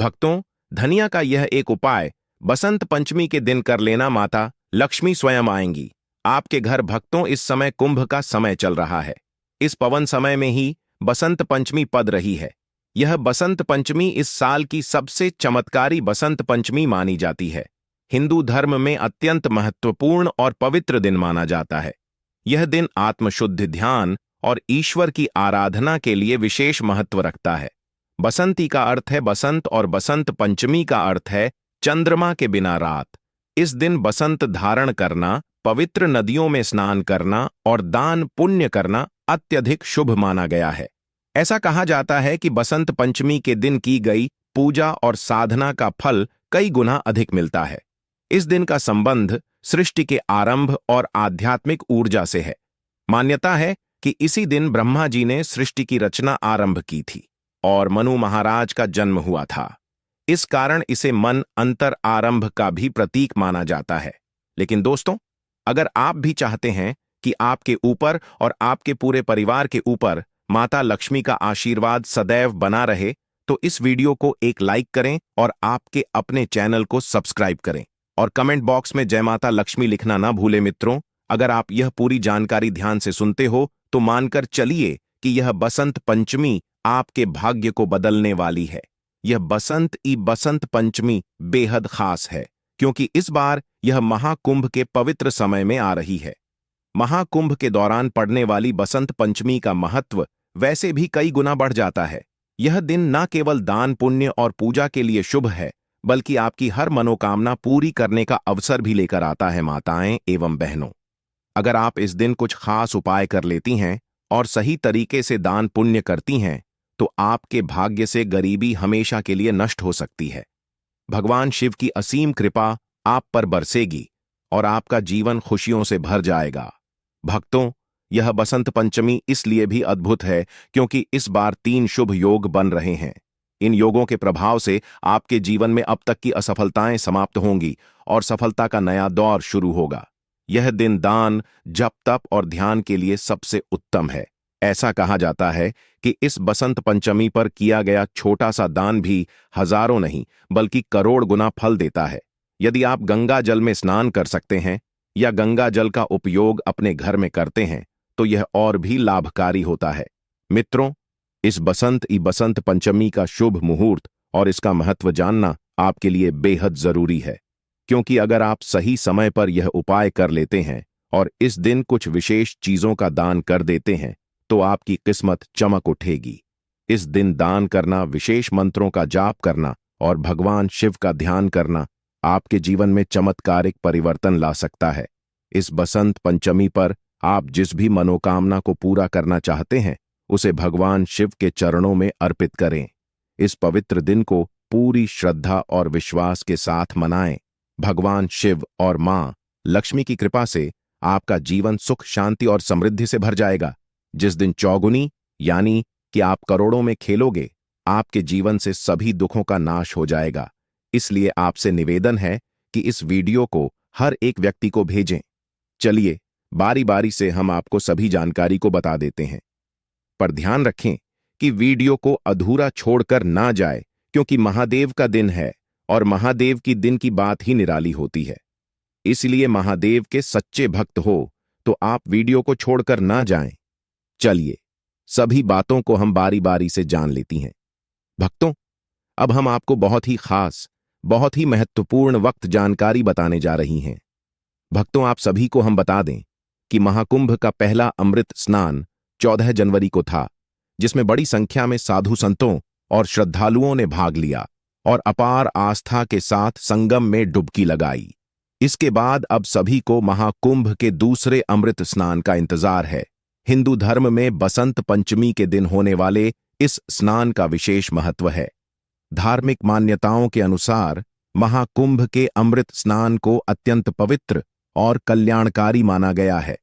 भक्तों, धनिया का यह एक उपाय बसंत पंचमी के दिन कर लेना, माता लक्ष्मी स्वयं आएंगी आपके घर। भक्तों, इस समय कुंभ का समय चल रहा है। इस पवन समय में ही बसंत पंचमी पद रही है। यह बसंत पंचमी इस साल की सबसे चमत्कारी बसंत पंचमी मानी जाती है। हिंदू धर्म में अत्यंत महत्वपूर्ण और पवित्र दिन माना जाता है। यह दिन आत्मशुद्ध ध्यान और ईश्वर की आराधना के लिए विशेष महत्व रखता है। बसंती का अर्थ है बसंत और बसंत पंचमी का अर्थ है चंद्रमा के बिना रात। इस दिन बसंत धारण करना, पवित्र नदियों में स्नान करना और दान पुण्य करना अत्यधिक शुभ माना गया है। ऐसा कहा जाता है कि बसंत पंचमी के दिन की गई पूजा और साधना का फल कई गुना अधिक मिलता है। इस दिन का संबंध सृष्टि के आरंभ और आध्यात्मिक ऊर्जा से है। मान्यता है कि इसी दिन ब्रह्मा जी ने सृष्टि की रचना आरंभ की थी और मनु महाराज का जन्म हुआ था। इस कारण इसे मन अंतर आरंभ का भी प्रतीक माना जाता है। लेकिन दोस्तों, अगर आप भी चाहते हैं कि आपके ऊपर और आपके पूरे परिवार के ऊपर माता लक्ष्मी का आशीर्वाद सदैव बना रहे, तो इस वीडियो को एक लाइक करें और आपके अपने चैनल को सब्सक्राइब करें और कमेंट बॉक्स में जय माता लक्ष्मी लिखना ना भूलें। मित्रों, अगर आप यह पूरी जानकारी ध्यान से सुनते हो तो मानकर चलिए कि यह बसंत पंचमी आपके भाग्य को बदलने वाली है। यह बसंत पंचमी बेहद खास है क्योंकि इस बार यह महाकुंभ के पवित्र समय में आ रही है। महाकुंभ के दौरान पड़ने वाली बसंत पंचमी का महत्व वैसे भी कई गुना बढ़ जाता है। यह दिन न केवल दान पुण्य और पूजा के लिए शुभ है, बल्कि आपकी हर मनोकामना पूरी करने का अवसर भी लेकर आता है। माताएं एवं बहनों, अगर आप इस दिन कुछ खास उपाय कर लेती हैं और सही तरीके से दान पुण्य करती हैं, तो आपके भाग्य से गरीबी हमेशा के लिए नष्ट हो सकती है। भगवान शिव की असीम कृपा आप पर बरसेगी और आपका जीवन खुशियों से भर जाएगा। भक्तों, यह बसंत पंचमी इसलिए भी अद्भुत है क्योंकि इस बार 3 शुभ योग बन रहे हैं। इन योगों के प्रभाव से आपके जीवन में अब तक की असफलताएं समाप्त होंगी और सफलता का नया दौर शुरू होगा। यह दिन दान, जप तप और ध्यान के लिए सबसे उत्तम है। ऐसा कहा जाता है कि इस बसंत पंचमी पर किया गया छोटा सा दान भी हजारों नहीं बल्कि करोड़ गुना फल देता है। यदि आप गंगा जल में स्नान कर सकते हैं या गंगा जल का उपयोग अपने घर में करते हैं तो यह और भी लाभकारी होता है। मित्रों, इस बसंत पंचमी का शुभ मुहूर्त और इसका महत्व जानना आपके लिए बेहद जरूरी है, क्योंकि अगर आप सही समय पर यह उपाय कर लेते हैं और इस दिन कुछ विशेष चीजों का दान कर देते हैं तो आपकी किस्मत चमक उठेगी। इस दिन दान करना, विशेष मंत्रों का जाप करना और भगवान शिव का ध्यान करना आपके जीवन में चमत्कारिक परिवर्तन ला सकता है। इस बसंत पंचमी पर आप जिस भी मनोकामना को पूरा करना चाहते हैं उसे भगवान शिव के चरणों में अर्पित करें। इस पवित्र दिन को पूरी श्रद्धा और विश्वास के साथ मनाएं। भगवान शिव और मां लक्ष्मी की कृपा से आपका जीवन सुख, शांति और समृद्धि से भर जाएगा। जिस दिन चौगुनी यानी कि आप करोड़ों में खेलोगे, आपके जीवन से सभी दुखों का नाश हो जाएगा। इसलिए आपसे निवेदन है कि इस वीडियो को हर एक व्यक्ति को भेजें। चलिए बारी बारी से हम आपको सभी जानकारी को बता देते हैं, पर ध्यान रखें कि वीडियो को अधूरा छोड़कर ना जाए, क्योंकि महादेव का दिन है और महादेव की दिन की बात ही निराली होती है। इसलिए महादेव के सच्चे भक्त हो तो आप वीडियो को छोड़कर ना जाएं। चलिए सभी बातों को हम बारी बारी से जान लेती हैं। भक्तों, अब हम आपको बहुत ही खास, बहुत ही महत्वपूर्ण वक्त जानकारी बताने जा रही हैं। भक्तों, आप सभी को हम बता दें कि महाकुंभ का पहला अमृत स्नान 14 जनवरी को था, जिसमें बड़ी संख्या में साधु संतों और श्रद्धालुओं ने भाग लिया और अपार आस्था के साथ संगम में डुबकी लगाई। इसके बाद अब सभी को महाकुंभ के दूसरे अमृत स्नान का इंतजार है। हिंदू धर्म में बसंत पंचमी के दिन होने वाले इस स्नान का विशेष महत्व है। धार्मिक मान्यताओं के अनुसार महाकुंभ के अमृत स्नान को अत्यंत पवित्र और कल्याणकारी माना गया है।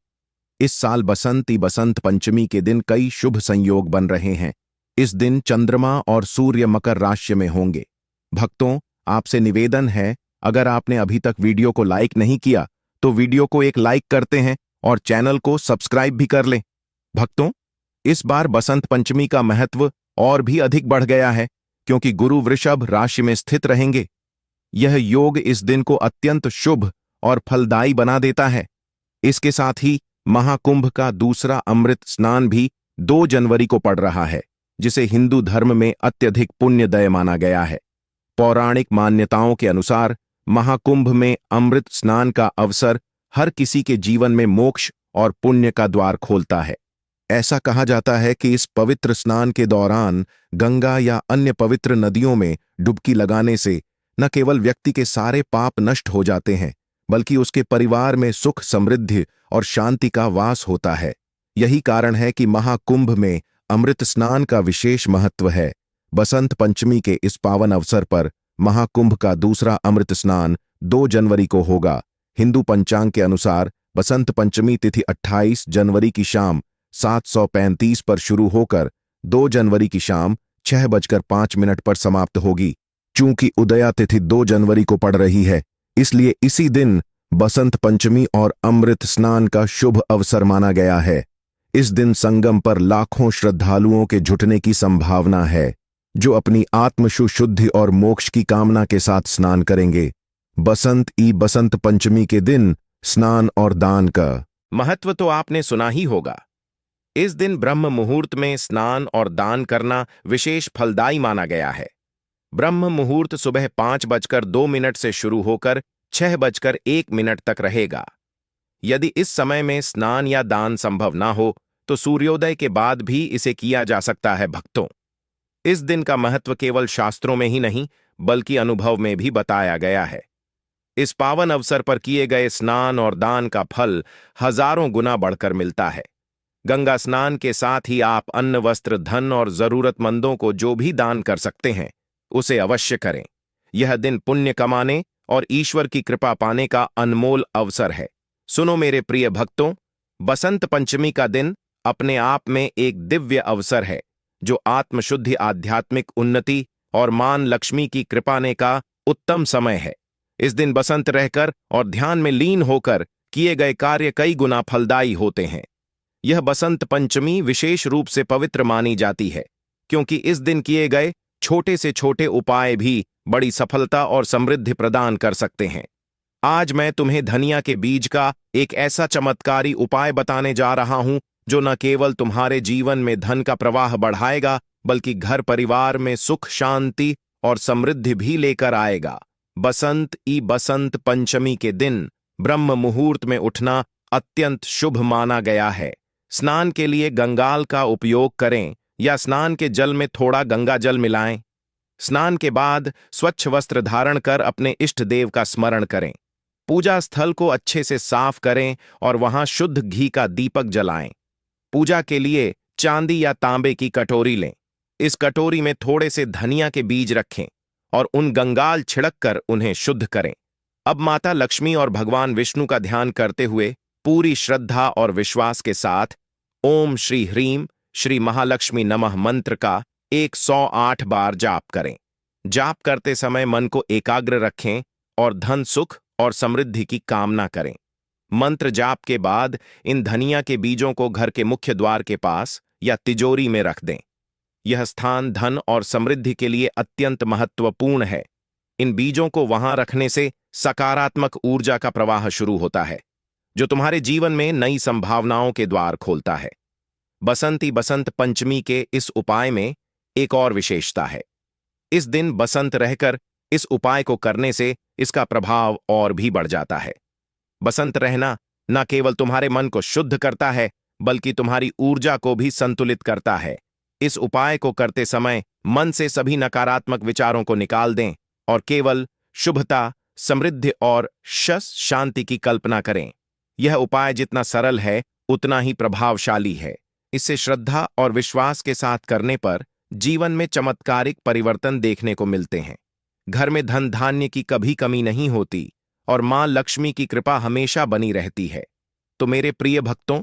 इस साल बसंत पंचमी के दिन कई शुभ संयोग बन रहे हैं। इस दिन चंद्रमा और सूर्य मकर राशि में होंगे। भक्तों, आपसे निवेदन है, अगर आपने अभी तक वीडियो को लाइक नहीं किया तो वीडियो को एक लाइक करते हैं और चैनल को सब्सक्राइब भी कर लें। भक्तों, इस बार बसंत पंचमी का महत्व और भी अधिक बढ़ गया है, क्योंकि गुरु वृषभ राशि में स्थित रहेंगे। यह योग इस दिन को अत्यंत शुभ और फलदायी बना देता है। इसके साथ ही महाकुंभ का दूसरा अमृत स्नान भी 2 जनवरी को पड़ रहा है, जिसे हिंदू धर्म में अत्यधिक पुण्यदय माना गया है। पौराणिक मान्यताओं के अनुसार महाकुंभ में अमृत स्नान का अवसर हर किसी के जीवन में मोक्ष और पुण्य का द्वार खोलता है। ऐसा कहा जाता है कि इस पवित्र स्नान के दौरान गंगा या अन्य पवित्र नदियों में डुबकी लगाने से न केवल व्यक्ति के सारे पाप नष्ट हो जाते हैं, बल्कि उसके परिवार में सुख, समृद्धि और शांति का वास होता है। यही कारण है कि महाकुंभ में अमृत स्नान का विशेष महत्व है। बसंत पंचमी के इस पावन अवसर पर महाकुंभ का दूसरा अमृत स्नान 2 जनवरी को होगा। हिंदू पंचांग के अनुसार बसंत पंचमी तिथि 28 जनवरी की शाम 7:35 पर शुरू होकर 2 जनवरी की शाम 6:05 पर समाप्त होगी। चूंकि उदया तिथि 2 जनवरी को पड़ रही है, इसलिए इसी दिन बसंत पंचमी और अमृत स्नान का शुभ अवसर माना गया है। इस दिन संगम पर लाखों श्रद्धालुओं के जुटने की संभावना है, जो अपनी आत्मशुद्धि और मोक्ष की कामना के साथ स्नान करेंगे। बसंत पंचमी के दिन स्नान और दान का महत्व तो आपने सुना ही होगा। इस दिन ब्रह्म मुहूर्त में स्नान और दान करना विशेष फलदायी माना गया है। ब्रह्म मुहूर्त सुबह 5:02 से शुरू होकर 6:01 तक रहेगा। यदि इस समय में स्नान या दान संभव ना हो तो सूर्योदय के बाद भी इसे किया जा सकता है। भक्तों, इस दिन का महत्व केवल शास्त्रों में ही नहीं बल्कि अनुभव में भी बताया गया है। इस पावन अवसर पर किए गए स्नान और दान का फल हजारों गुना बढ़कर मिलता है। गंगा स्नान के साथ ही आप अन्न, वस्त्र, धन और जरूरतमंदों को जो भी दान कर सकते हैं उसे अवश्य करें। यह दिन पुण्य कमाने और ईश्वर की कृपा पाने का अनमोल अवसर है। सुनो मेरे प्रिय भक्तों, बसंत पंचमी का दिन अपने आप में एक दिव्य अवसर है, जो आत्मशुद्धि, आध्यात्मिक उन्नति और मां लक्ष्मी की कृपा ने का उत्तम समय है। इस दिन बसंत रहकर और ध्यान में लीन होकर किए गए कार्य कई गुना फलदायी होते हैं। यह बसंत पंचमी विशेष रूप से पवित्र मानी जाती है, क्योंकि इस दिन किए गए छोटे से छोटे उपाय भी बड़ी सफलता और समृद्धि प्रदान कर सकते हैं। आज मैं तुम्हें धनिया के बीज का एक ऐसा चमत्कारी उपाय बताने जा रहा हूं, जो न केवल तुम्हारे जीवन में धन का प्रवाह बढ़ाएगा, बल्कि घर परिवार में सुख, शांति और समृद्धि भी लेकर आएगा। बसंत पंचमी के दिन ब्रह्म मुहूर्त में उठना अत्यंत शुभ माना गया है। स्नान के लिए गंगाल का उपयोग करें या स्नान के जल में थोड़ा गंगा जल मिलाएं। स्नान के बाद स्वच्छ वस्त्र धारण कर अपने इष्ट देव का स्मरण करें। पूजा स्थल को अच्छे से साफ करें और वहां शुद्ध घी का दीपक जलाएं। पूजा के लिए चांदी या तांबे की कटोरी लें। इस कटोरी में थोड़े से धनिया के बीज रखें और उन गंगाल छिड़क कर उन्हें शुद्ध करें। अब माता लक्ष्मी और भगवान विष्णु का ध्यान करते हुए पूरी श्रद्धा और विश्वास के साथ ओम श्री ह्रीम श्री महालक्ष्मी नमः मंत्र का 108 बार जाप करें। जाप करते समय मन को एकाग्र रखें और धन, सुख और समृद्धि की कामना करें। मंत्र जाप के बाद इन धनिया के बीजों को घर के मुख्य द्वार के पास या तिजोरी में रख दें। यह स्थान धन और समृद्धि के लिए अत्यंत महत्वपूर्ण है। इन बीजों को वहां रखने से सकारात्मक ऊर्जा का प्रवाह शुरू होता है, जो तुम्हारे जीवन में नई संभावनाओं के द्वार खोलता है। बसंत पंचमी के इस उपाय में एक और विशेषता है। इस दिन बसंत रहकर इस उपाय को करने से इसका प्रभाव और भी बढ़ जाता है। बसंत रहना न केवल तुम्हारे मन को शुद्ध करता है, बल्कि तुम्हारी ऊर्जा को भी संतुलित करता है। इस उपाय को करते समय मन से सभी नकारात्मक विचारों को निकाल दें और केवल शुभता, समृद्धि और शांति की कल्पना करें। यह उपाय जितना सरल है उतना ही प्रभावशाली है। इसे श्रद्धा और विश्वास के साथ करने पर जीवन में चमत्कारिक परिवर्तन देखने को मिलते हैं। घर में धन धान्य की कभी कमी नहीं होती और मां लक्ष्मी की कृपा हमेशा बनी रहती है। तो मेरे प्रिय भक्तों,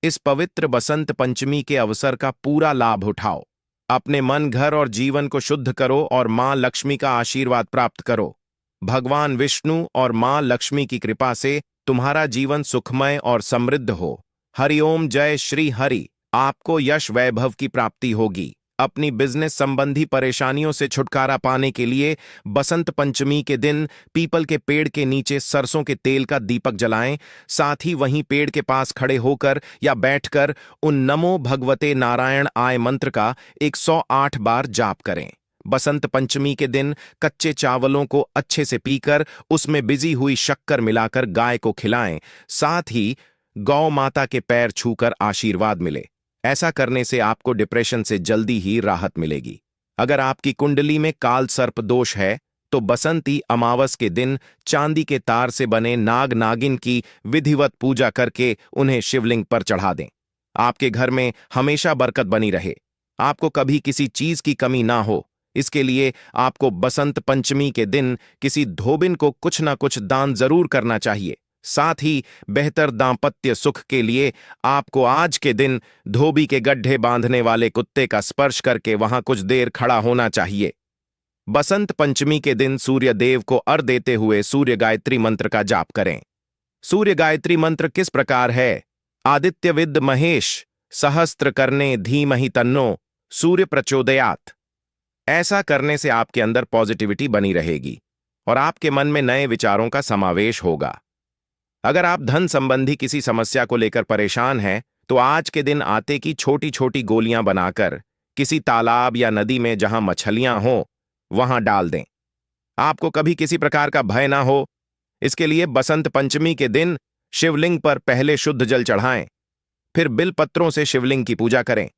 इस पवित्र बसंत पंचमी के अवसर का पूरा लाभ उठाओ। अपने मन, घर और जीवन को शुद्ध करो और मां लक्ष्मी का आशीर्वाद प्राप्त करो। भगवान विष्णु और मां लक्ष्मी की कृपा से तुम्हारा जीवन सुखमय और समृद्ध हो। हरि ओम, जय श्री हरि। आपको यश वैभव की प्राप्ति होगी। अपनी बिजनेस संबंधी परेशानियों से छुटकारा पाने के लिए बसंत पंचमी के दिन पीपल के पेड़ के नीचे सरसों के तेल का दीपक जलाएं। साथ ही वहीं पेड़ के पास खड़े होकर या बैठकर उन नमो भगवते नारायण आय मंत्र का 108 बार जाप करें। बसंत पंचमी के दिन कच्चे चावलों को अच्छे से पीकर उसमें बिजी हुई शक्कर मिलाकर गाय को खिलाएं। साथ ही गौ माता के पैर छूकर आशीर्वाद मिले। ऐसा करने से आपको डिप्रेशन से जल्दी ही राहत मिलेगी। अगर आपकी कुंडली में काल सर्प दोष है तो बसंती अमावस के दिन चांदी के तार से बने नाग नागिन की विधिवत पूजा करके उन्हें शिवलिंग पर चढ़ा दें। आपके घर में हमेशा बरकत बनी रहे, आपको कभी किसी चीज की कमी ना हो, इसके लिए आपको बसंत पंचमी के दिन किसी धोबिन को कुछ ना कुछ दान जरूर करना चाहिए। साथ ही बेहतर दांपत्य सुख के लिए आपको आज के दिन धोबी के गड्ढे बांधने वाले कुत्ते का स्पर्श करके वहां कुछ देर खड़ा होना चाहिए। बसंत पंचमी के दिन सूर्य देव को अर्घ्य देते हुए सूर्य गायत्री मंत्र का जाप करें। सूर्य गायत्री मंत्र किस प्रकार है? आदित्य विद महेश सहस्त्र करने धीमहि तन्नो सूर्य प्रचोदयात्। ऐसा करने से आपके अंदर पॉजिटिविटी बनी रहेगी और आपके मन में नए विचारों का समावेश होगा। अगर आप धन संबंधी किसी समस्या को लेकर परेशान हैं तो आज के दिन आटे की छोटी छोटी गोलियां बनाकर किसी तालाब या नदी में जहां मछलियां हो वहां डाल दें। आपको कभी किसी प्रकार का भय ना हो, इसके लिए बसंत पंचमी के दिन शिवलिंग पर पहले शुद्ध जल चढ़ाएं, फिर बिल पत्रों से शिवलिंग की पूजा करें।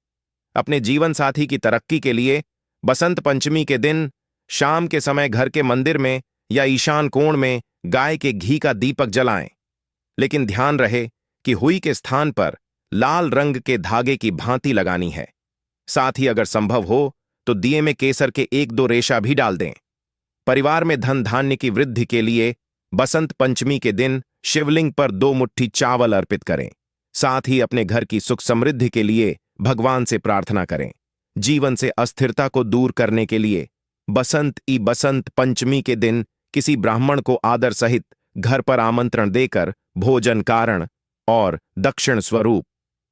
अपने जीवन साथी की तरक्की के लिए बसंत पंचमी के दिन शाम के समय घर के मंदिर में या ईशान कोण में गाय के घी का दीपक जलाएं, लेकिन ध्यान रहे कि हुई के स्थान पर लाल रंग के धागे की भांति लगानी है। साथ ही अगर संभव हो तो दिए में केसर के 1-2 रेशा भी डाल दें। परिवार में धन धान्य की वृद्धि के लिए बसंत पंचमी के दिन शिवलिंग पर 2 मुट्ठी चावल अर्पित करें। साथ ही अपने घर की सुख समृद्धि के लिए भगवान से प्रार्थना करें। जीवन से अस्थिरता को दूर करने के लिए बसंत पंचमी के दिन किसी ब्राह्मण को आदर सहित घर पर आमंत्रण देकर भोजन कारण और दक्षिण स्वरूप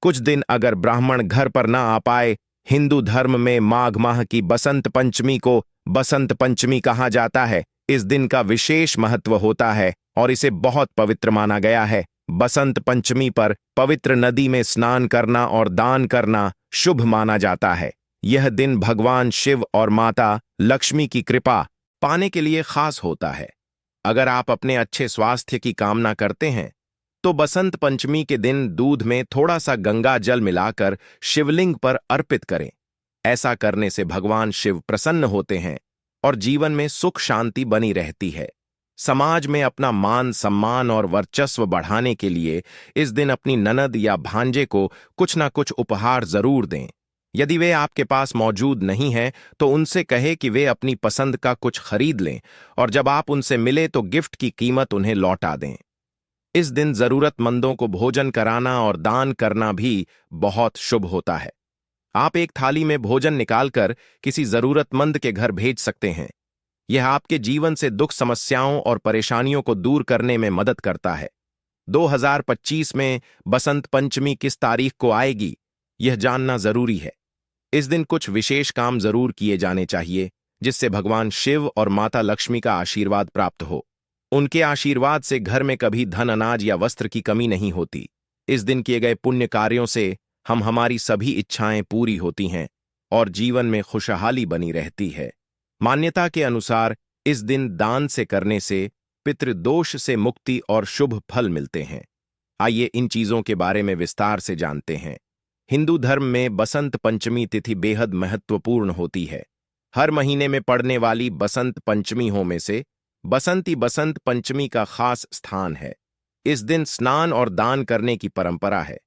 कुछ दिन अगर ब्राह्मण घर पर ना आ पाए, हिंदू धर्म में माघ माह की बसंत पंचमी को बसंत पंचमी कहा जाता है। इस दिन का विशेष महत्व होता है और इसे बहुत पवित्र माना गया है। बसंत पंचमी पर पवित्र नदी में स्नान करना और दान करना शुभ माना जाता है। यह दिन भगवान शिव और माता लक्ष्मी की कृपा पाने के लिए खास होता है। अगर आप अपने अच्छे स्वास्थ्य की कामना करते हैं तो बसंत पंचमी के दिन दूध में थोड़ा सा गंगा जल मिलाकर शिवलिंग पर अर्पित करें। ऐसा करने से भगवान शिव प्रसन्न होते हैं और जीवन में सुख शांति बनी रहती है। समाज में अपना मान सम्मान और वर्चस्व बढ़ाने के लिए इस दिन अपनी ननद या भांजे को कुछ ना कुछ उपहार जरूर दें। यदि वे आपके पास मौजूद नहीं है तो उनसे कहे कि वे अपनी पसंद का कुछ खरीद लें और जब आप उनसे मिले तो गिफ्ट की कीमत उन्हें लौटा दें। इस दिन जरूरतमंदों को भोजन कराना और दान करना भी बहुत शुभ होता है। आप एक थाली में भोजन निकालकर किसी जरूरतमंद के घर भेज सकते हैं। यह आपके जीवन से दुख समस्याओं और परेशानियों को दूर करने में मदद करता है। 2025 में बसंत पंचमी किस तारीख को आएगी, यह जानना जरूरी है। इस दिन कुछ विशेष काम जरूर किए जाने चाहिए जिससे भगवान शिव और माता लक्ष्मी का आशीर्वाद प्राप्त हो। उनके आशीर्वाद से घर में कभी धन अनाज या वस्त्र की कमी नहीं होती। इस दिन किए गए पुण्य कार्यों से हमारी सभी इच्छाएं पूरी होती हैं और जीवन में खुशहाली बनी रहती है। मान्यता के अनुसार इस दिन दान से करने से पितृदोष से मुक्ति और शुभ फल मिलते हैं। आइए इन चीजों के बारे में विस्तार से जानते हैं। हिंदू धर्म में बसंत पंचमी तिथि बेहद महत्वपूर्ण होती है। हर महीने में पड़ने वाली बसंत पंचमियों में से बसंत पंचमी का खास स्थान है। इस दिन स्नान और दान करने की परंपरा है।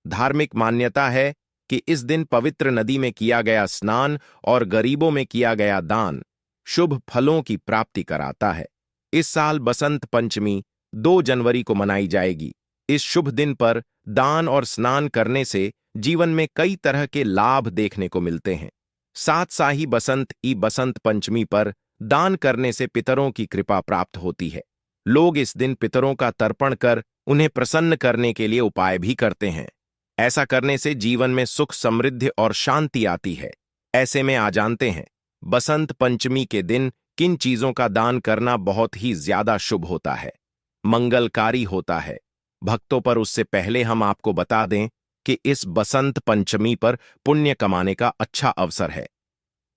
धार्मिक मान्यता है कि इस दिन पवित्र नदी में किया गया स्नान और गरीबों में किया गया दान शुभ फलों की प्राप्ति कराता है। इस साल बसंत पंचमी 2 जनवरी को मनाई जाएगी। इस शुभ दिन पर दान और स्नान करने से जीवन में कई तरह के लाभ देखने को मिलते हैं। साथ ही बसंत पंचमी पर दान करने से पितरों की कृपा प्राप्त होती है। लोग इस दिन पितरों का तर्पण कर उन्हें प्रसन्न करने के लिए उपाय भी करते हैं। ऐसा करने से जीवन में सुख समृद्धि और शांति आती है। ऐसे में आ जानते हैं बसंत पंचमी के दिन किन चीजों का दान करना बहुत ही ज्यादा शुभ होता है, मंगलकारी होता है। भक्तों पर उससे पहले हम आपको बता दें कि इस बसंत पंचमी पर पुण्य कमाने का अच्छा अवसर है।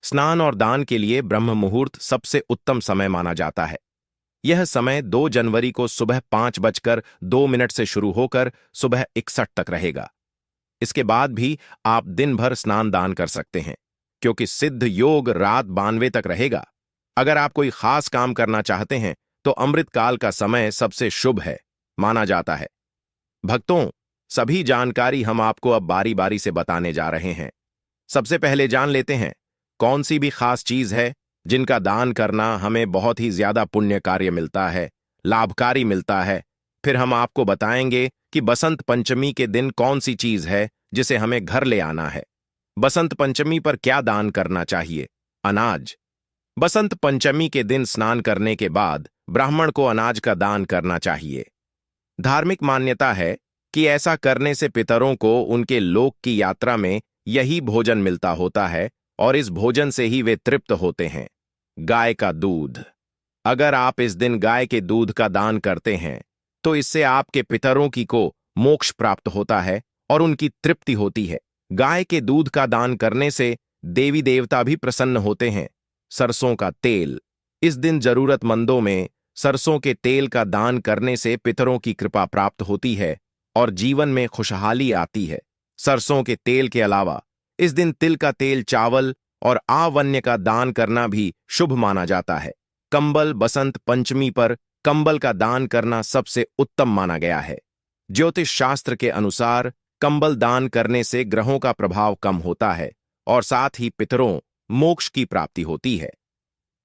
स्नान और दान के लिए ब्रह्म मुहूर्त सबसे उत्तम समय माना जाता है। यह समय 2 जनवरी को सुबह 5:02 से शुरू होकर सुबह 61 तक रहेगा। इसके बाद भी आप दिन भर स्नान दान कर सकते हैं, क्योंकि सिद्ध योग रात 92 तक रहेगा। अगर आप कोई खास काम करना चाहते हैं तो अमृतकाल का समय सबसे शुभ है माना जाता है। भक्तों, सभी जानकारी हम आपको अब बारी बारी से बताने जा रहे हैं। सबसे पहले जान लेते हैं कौन सी भी खास चीज है जिनका दान करना हमें बहुत ही ज्यादा पुण्य कार्य मिलता है, लाभकारी मिलता है। फिर हम आपको बताएंगे कि बसंत पंचमी के दिन कौन सी चीज है जिसे हमें घर ले आना है। बसंत पंचमी पर क्या दान करना चाहिए? अनाज। बसंत पंचमी के दिन स्नान करने के बाद ब्राह्मण को अनाज का दान करना चाहिए। धार्मिक मान्यता है कि ऐसा करने से पितरों को उनके लोक की यात्रा में यही भोजन मिलता होता है और इस भोजन से ही वे तृप्त होते हैं। गाय का दूध। अगर आप इस दिन गाय के दूध का दान करते हैं तो इससे आपके पितरों की को मोक्ष प्राप्त होता है और उनकी तृप्ति होती है। गाय के दूध का दान करने से देवी देवता भी प्रसन्न होते हैं। सरसों का तेल। इस दिन जरूरतमंदों में सरसों के तेल का दान करने से पितरों की कृपा प्राप्त होती है और जीवन में खुशहाली आती है। सरसों के तेल के अलावा इस दिन तिल का तेल, चावल और आवन्य का दान करना भी शुभ माना जाता है। कंबल। बसंत पंचमी पर कंबल का दान करना सबसे उत्तम माना गया है। ज्योतिष शास्त्र के अनुसार कंबल दान करने से ग्रहों का प्रभाव कम होता है और साथ ही पितरों मोक्ष की प्राप्ति होती है।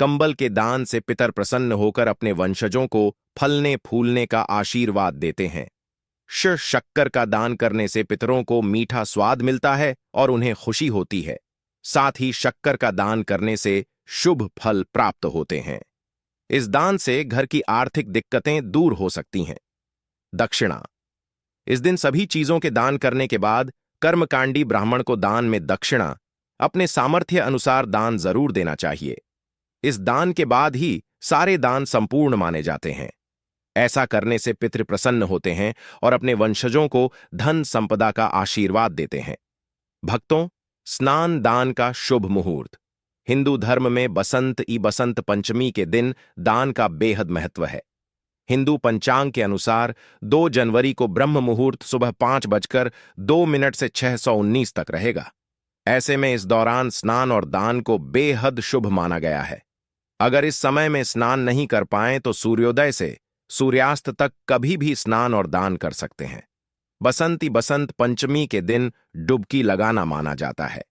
कंबल के दान से पितर प्रसन्न होकर अपने वंशजों को फलने फूलने का आशीर्वाद देते हैं। शक्कर का दान करने से पितरों को मीठा स्वाद मिलता है और उन्हें खुशी होती है। साथ ही शक्कर का दान करने से शुभ फल प्राप्त होते हैं। इस दान से घर की आर्थिक दिक्कतें दूर हो सकती हैं। दक्षिणा। इस दिन सभी चीजों के दान करने के बाद कर्मकांडी ब्राह्मण को दान में दक्षिणा अपने सामर्थ्य अनुसार दान जरूर देना चाहिए। इस दान के बाद ही सारे दान संपूर्ण माने जाते हैं। ऐसा करने से पितृ प्रसन्न होते हैं और अपने वंशजों को धन संपदा का आशीर्वाद देते हैं। भक्तों, स्नान दान का शुभ मुहूर्त। हिंदू धर्म में बसंत पंचमी के दिन दान का बेहद महत्व है। हिंदू पंचांग के अनुसार 2 जनवरी को ब्रह्म मुहूर्त सुबह 5:02 से 6:19 तक रहेगा। ऐसे में इस दौरान स्नान और दान को बेहद शुभ माना गया है। अगर इस समय में स्नान नहीं कर पाएं तो सूर्योदय से सूर्यास्त तक कभी भी स्नान और दान कर सकते हैं। बसंत पंचमी के दिन डुबकी लगाना माना जाता है।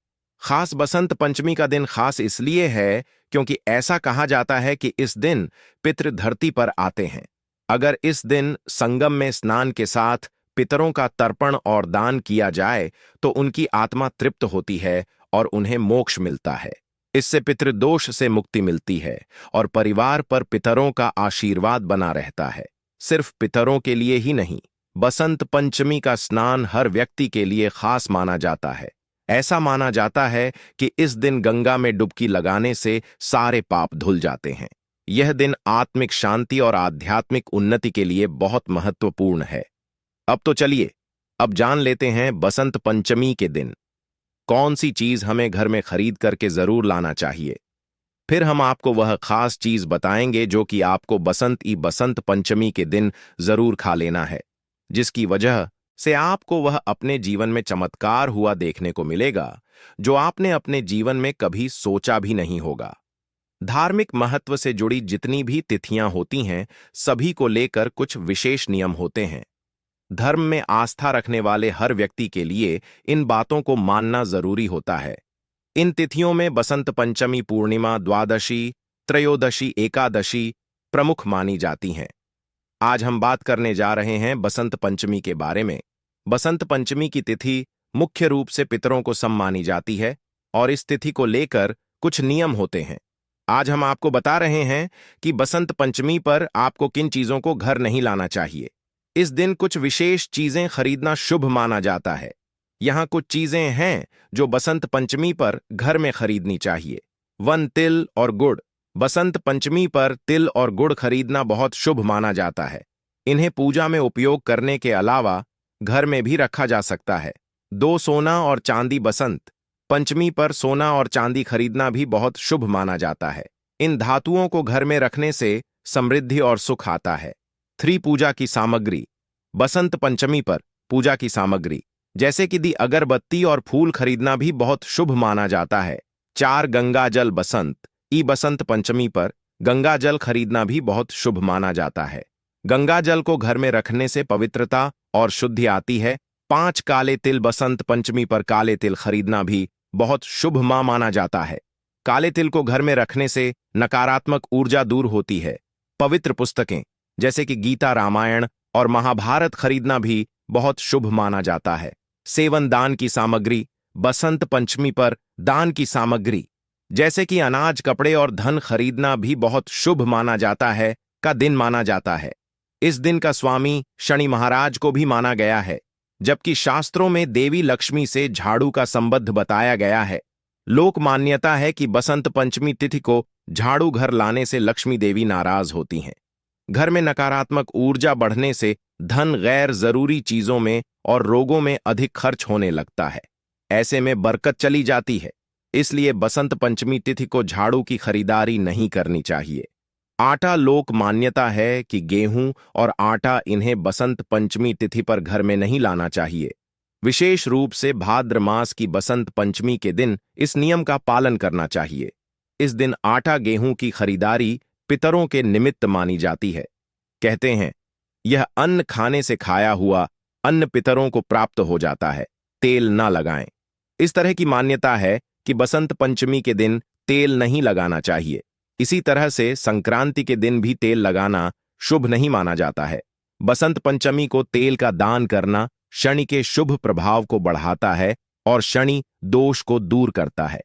खास बसंत पंचमी का दिन खास इसलिए है क्योंकि ऐसा कहा जाता है कि इस दिन पितृ धरती पर आते हैं। अगर इस दिन संगम में स्नान के साथ पितरों का तर्पण और दान किया जाए तो उनकी आत्मा तृप्त होती है और उन्हें मोक्ष मिलता है। इससे पितृदोष से मुक्ति मिलती है और परिवार पर पितरों का आशीर्वाद बना रहता है। सिर्फ पितरों के लिए ही नहीं, बसंत पंचमी का स्नान हर व्यक्ति के लिए खास माना जाता है। ऐसा माना जाता है कि इस दिन गंगा में डुबकी लगाने से सारे पाप धुल जाते हैं। यह दिन आत्मिक शांति और आध्यात्मिक उन्नति के लिए बहुत महत्वपूर्ण है। अब तो चलिए, अब जान लेते हैं बसंत पंचमी के दिन कौन सी चीज हमें घर में खरीद करके जरूर लाना चाहिए। फिर हम आपको वह खास चीज बताएंगे जो कि आपको बसंत पंचमी के दिन जरूर खा लेना है, जिसकी वजह से आपको वह अपने जीवन में चमत्कार हुआ देखने को मिलेगा जो आपने अपने जीवन में कभी सोचा भी नहीं होगा। धार्मिक महत्व से जुड़ी जितनी भी तिथियां होती हैं, सभी को लेकर कुछ विशेष नियम होते हैं। धर्म में आस्था रखने वाले हर व्यक्ति के लिए इन बातों को मानना जरूरी होता है। इन तिथियों में बसंत पंचमी, पूर्णिमा, द्वादशी, त्रयोदशी, एकादशी प्रमुख मानी जाती हैं। आज हम बात करने जा रहे हैं बसंत पंचमी के बारे में। बसंत पंचमी की तिथि मुख्य रूप से पितरों को सम्मानी जाती है और इस तिथि को लेकर कुछ नियम होते हैं। आज हम आपको बता रहे हैं कि बसंत पंचमी पर आपको किन चीजों को घर नहीं लाना चाहिए। इस दिन कुछ विशेष चीजें खरीदना शुभ माना जाता है। यहाँ कुछ चीजें हैं जो बसंत पंचमी पर घर में खरीदनी चाहिए। 1 तिल और गुड़। बसंत पंचमी पर तिल और गुड़ खरीदना बहुत शुभ माना जाता है। इन्हें पूजा में उपयोग करने के अलावा घर में भी रखा जा सकता है। 2 सोना और चांदी। बसंत पंचमी पर सोना और चांदी खरीदना भी बहुत शुभ माना जाता है। इन धातुओं को घर में रखने से समृद्धि और सुख आता है। 3 पूजा की सामग्री। बसंत पंचमी पर पूजा की सामग्री जैसे कि दी अगरबत्ती और फूल खरीदना भी बहुत शुभ माना जाता है। 4 गंगा जल। बसंत पंचमी पर गंगा जल खरीदना भी बहुत शुभ माना जाता है। गंगा जल को घर में रखने से पवित्रता और शुद्धि आती है। 5 काले तिल। बसंत पंचमी पर काले तिल खरीदना भी बहुत शुभ माना जाता है। काले तिल को घर में रखने से नकारात्मक ऊर्जा दूर होती है। पवित्र पुस्तकें जैसे कि गीता, रामायण और महाभारत खरीदना भी बहुत शुभ माना जाता है। सेवन दान की सामग्री। बसंत पंचमी पर दान की सामग्री जैसे कि अनाज, कपड़े और धन खरीदना भी बहुत शुभ माना जाता है का दिन माना जाता है। इस दिन का स्वामी शनि महाराज को भी माना गया है, जबकि शास्त्रों में देवी लक्ष्मी से झाड़ू का संबंध बताया गया है। लोक मान्यता है कि बसंत पंचमी तिथि को झाड़ू घर लाने से लक्ष्मी देवी नाराज होती हैं। घर में नकारात्मक ऊर्जा बढ़ने से धन, गैर जरूरी चीजों में और रोगों में अधिक खर्च होने लगता है। ऐसे में बरकत चली जाती है। इसलिए बसंत पंचमी तिथि को झाड़ू की खरीदारी नहीं करनी चाहिए। आटा। लोक मान्यता है कि गेहूं और आटा इन्हें बसंत पंचमी तिथि पर घर में नहीं लाना चाहिए। विशेष रूप से भाद्र मास की बसंत पंचमी के दिन इस नियम का पालन करना चाहिए। इस दिन आटा, गेहूं की खरीदारी पितरों के निमित्त मानी जाती है। कहते हैं यह अन्न खाने से खाया हुआ अन्न पितरों को प्राप्त हो जाता है, तेल न लगाएं। इस तरह की मान्यता है कि बसंत पंचमी के दिन तेल नहीं लगाना चाहिए। इसी तरह से संक्रांति के दिन भी तेल लगाना शुभ नहीं माना जाता है। बसंत पंचमी को तेल का दान करना शनि के शुभ प्रभाव को बढ़ाता है और शनि दोष को दूर करता है।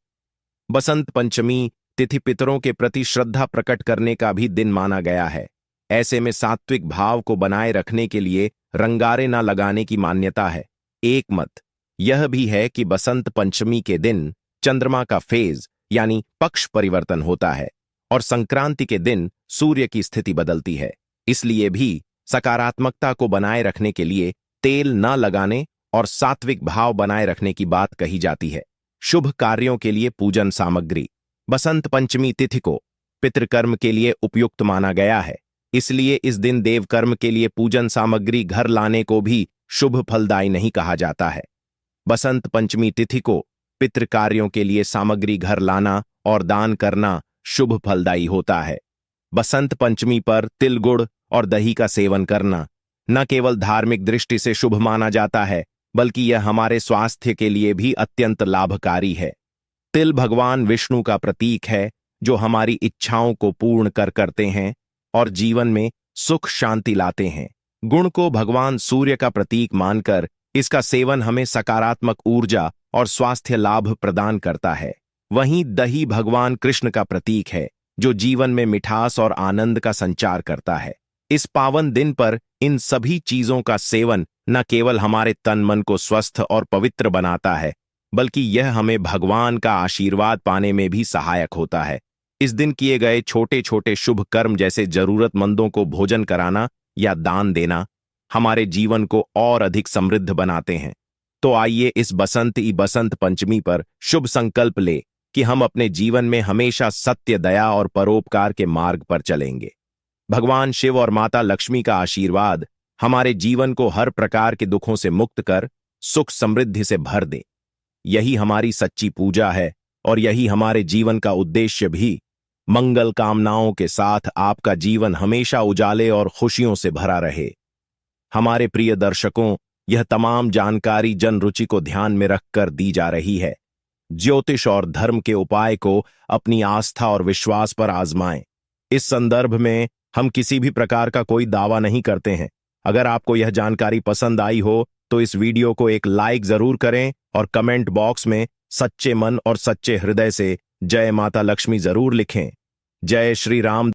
बसंत पंचमी तिथि पितरों के प्रति श्रद्धा प्रकट करने का भी दिन माना गया है। ऐसे में सात्विक भाव को बनाए रखने के लिए रंगारे न लगाने की मान्यता है। एक मत यह भी है कि बसंत पंचमी के दिन चंद्रमा का फेज यानी पक्ष परिवर्तन होता है और संक्रांति के दिन सूर्य की स्थिति बदलती है। इसलिए भी सकारात्मकता को बनाए रखने के लिए तेल न लगाने और सात्विक भाव बनाए रखने की बात कही जाती है। शुभ कार्यों के लिए पूजन सामग्री। बसंत पंचमी तिथि को पितृकर्म के लिए उपयुक्त माना गया है। इसलिए इस दिन देवकर्म के लिए पूजन सामग्री घर लाने को भी शुभ फलदायी नहीं कहा जाता है। बसंत पंचमी तिथि को पितृ कार्यों के लिए सामग्री घर लाना और दान करना शुभ फलदायी होता है। बसंत पंचमी पर तिल, गुड़ और दही का सेवन करना न केवल धार्मिक दृष्टि से शुभ माना जाता है, बल्कि यह हमारे स्वास्थ्य के लिए भी अत्यंत लाभकारी है। तिल भगवान विष्णु का प्रतीक है, जो हमारी इच्छाओं को पूर्ण करते हैं और जीवन में सुख शांति लाते हैं। गुण को भगवान सूर्य का प्रतीक मानकर इसका सेवन हमें सकारात्मक ऊर्जा और स्वास्थ्य लाभ प्रदान करता है। वहीं दही भगवान कृष्ण का प्रतीक है, जो जीवन में मिठास और आनंद का संचार करता है। इस पावन दिन पर इन सभी चीजों का सेवन न केवल हमारे तन मन को स्वस्थ और पवित्र बनाता है, बल्कि यह हमें भगवान का आशीर्वाद पाने में भी सहायक होता है। इस दिन किए गए छोटे छोटे शुभ कर्म जैसे जरूरतमंदों को भोजन कराना या दान देना हमारे जीवन को और अधिक समृद्ध बनाते हैं। तो आइए इस बसंत पंचमी पर शुभ संकल्प ले कि हम अपने जीवन में हमेशा सत्य, दया और परोपकार के मार्ग पर चलेंगे। भगवान शिव और माता लक्ष्मी का आशीर्वाद हमारे जीवन को हर प्रकार के दुखों से मुक्त कर सुख समृद्धि से भर दे। यही हमारी सच्ची पूजा है और यही हमारे जीवन का उद्देश्य भी। मंगल कामनाओं के साथ आपका जीवन हमेशा उजाले और खुशियों से भरा रहे। हमारे प्रिय दर्शकों, यह तमाम जानकारी जन रुचि को ध्यान में रखकर दी जा रही है। ज्योतिष और धर्म के उपाय को अपनी आस्था और विश्वास पर आजमाएं। इस संदर्भ में हम किसी भी प्रकार का कोई दावा नहीं करते हैं। अगर आपको यह जानकारी पसंद आई हो तो इस वीडियो को एक लाइक जरूर करें और कमेंट बॉक्स में सच्चे मन और सच्चे हृदय से जय माता लक्ष्मी जरूर लिखें। जय श्री राम।